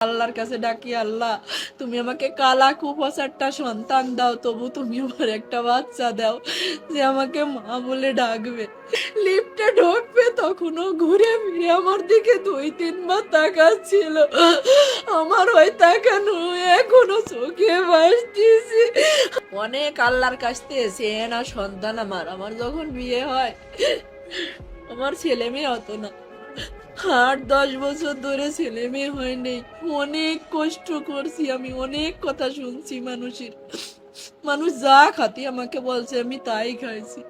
আল্লাহর কাছে ডাকি, আল্লাহ তুমি আমাকে কালা কুফাসারটা সন্তান দাও, তবু তুমি আমার একটা বাচ্চা দাও যে আমাকে মা বলে ডাকবে। লিফটে ঢুকবে তখনও ঘুরে ফিরে আমার দিকে 2-3 বার তাকাচ্ছিল। আমার ওই তাকানো এখনো চোখে ভাসতেছে। অনেক আল্লাহর কাছ থেকে চেয়ে না সন্তান আমার। আমার যখন বিয়ে হয় আমার ছেলে মেয়ে হতো না, 8-10 বছর ধরে ছেলে মেয়ে হয়নি। অনেক কষ্ট করছি আমি, অনেক কথা শুনছি মানুষের। মানুষ যা খাতি আমাকে বলছে আমি তাই খাইছি,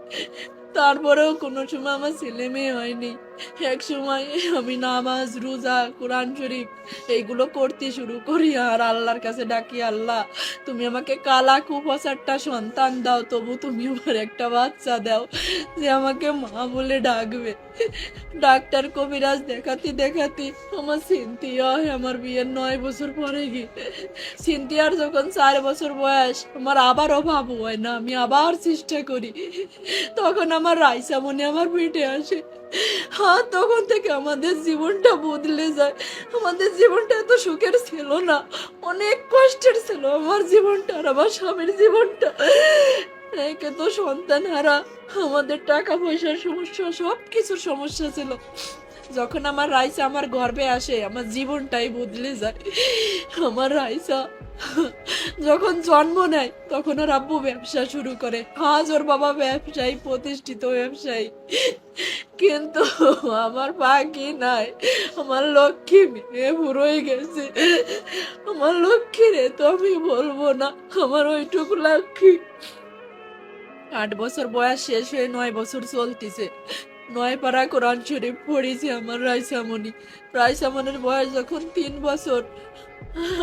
তারপরেও কোনো সময় আমার ছেলে মেয়ে হয়নি। এক সময় আমি নামাজ রোজা কোরআন শরীফ এইগুলো করতে শুরু করি আর আল্লাহর কাছে ডাকি, আল্লাহ তুমি আমাকে কালা কুফাসারটা সন্তান দাও, তবু তুমি আমার একটা বাচ্চা দাও যে আমাকে মা বলে ডাকবে। ডাক্তার কবিরাজ দেখাতে দেখাতে আমার সিনথিয়া হয় আমার বিয়ের 9 বছর পরে গিয়ে। সিনথিয়ার যখন 4 বছর বয়স আমার আবার অভাব হয় না, আমি আবার চেষ্টা করি, তখন আমার রাইসা মনে আমার পেটে আসে। হ্যাঁ, তখন থেকে আমাদের জীবনটা বদলে যায়। আমাদের জীবনটা এত সুখের ছিল না, অনেক কষ্টের ছিল আমার জীবনটা আর আমার স্বামীর জীবনটা। একে তো সন্তান হারা, আমাদের টাকা পয়সার সমস্যা, সব কিছুর সমস্যা ছিল। যখন আমার রাইসা আমার গর্ভে আসে আমার জীবনটাই বদলে যায়। আমার রাইসা যখন জন্ম নেয় তখন ওর আব্বু ব্যবসা শুরু করে। আজ ওর বাবা ব্যবসায়ী, প্রতিষ্ঠিত ব্যবসায়ী, কিন্তু আমার বাকি নাই। আমার লক্ষ্মী মেয়ে বুড়োই গেছে। আমার লক্ষ্মী রে তো আমি বলবো না, আমার ওইটুকু লক্ষ্মী। 8 বছর বয়স শেষ হয়ে 9 বছর চলতেছে। 9 পারা কোরআন শরীফ পড়েছে আমার রাইসামণি। রাইসামণির বয়স যখন 3 বছর,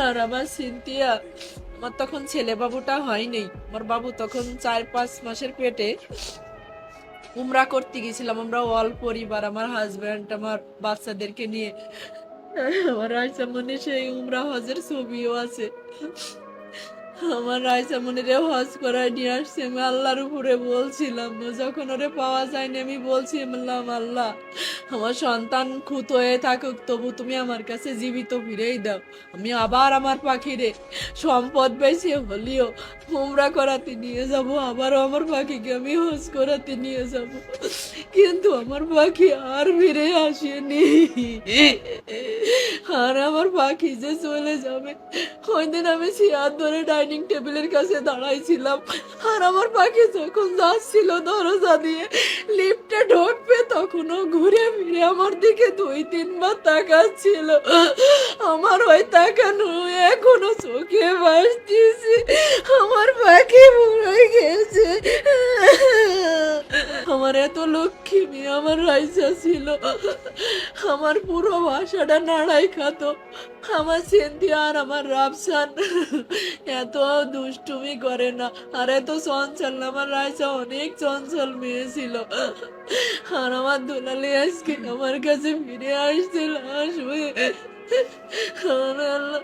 আর আমার সিনথিয়া, আমার তখন ছেলে বাবুটা হয়নি। আমার বাবু তখন 4-5 মাসের পেটে। উমরা করতে গেছিলাম আমরা অল পরিবার, আমার হাজব্যান্ড আমার বাচ্চাদেরকে নিয়ে। আমার রাইসামণি সেই উমরা হজের ছবিও আছে। আমার রাইসামণিরে হজ করায় নিয়ে আসছি। আমি আল্লাহর উপরে বলছিলাম, যখন ওরে পাওয়া যায়নি আমি বলছিলাম, আল্লাহ আমার সন্তান খুঁত হয়ে থাকুক, তবু তুমি আমার কাছে জীবিত ফিরেই দাও। আমি আবার আমার পাখিরে সম্পদ বেশি হলেও উমরা করাতে নিয়ে যাব, আবারও আমার পাখিকে আমি হজ করাতে নিয়ে যাব। কিন্তু আমার পাখি আর ফিরে আসেনি। আর আমার পাখি যে চলে যাবে, ওই দিন আমি চেয়ার ধরে ডাইনিং টেবিলের কাছে দাঁড়াইছিলাম, আর আমার পাখি যখন যাচ্ছিল দরজা দিয়ে লিফটে ঢুকবে তখনও ঘুরে ফিরে আমার দিকে 2-3 বার তাকাচ্ছিল। আমার ওই তাকানো এখনো চোখে ভাসতেছে। আমার পাখি মরে গেছে। আমার এত লক্ষ্মী মেয়ে আমার রাইসা ছিল। আমার পুরো বাসাটা নাড়াই খাত। আমার সিনথিয়া আর আমার রাফসান এত দুষ্টুমি করে না, আর এত চঞ্চল না। আমার রাইসা অনেক চঞ্চল মেয়ে ছিল। আর আমার দুলালি আজকে আমার কাছে ফিরে আসছিল আসবে। আল্লাহ।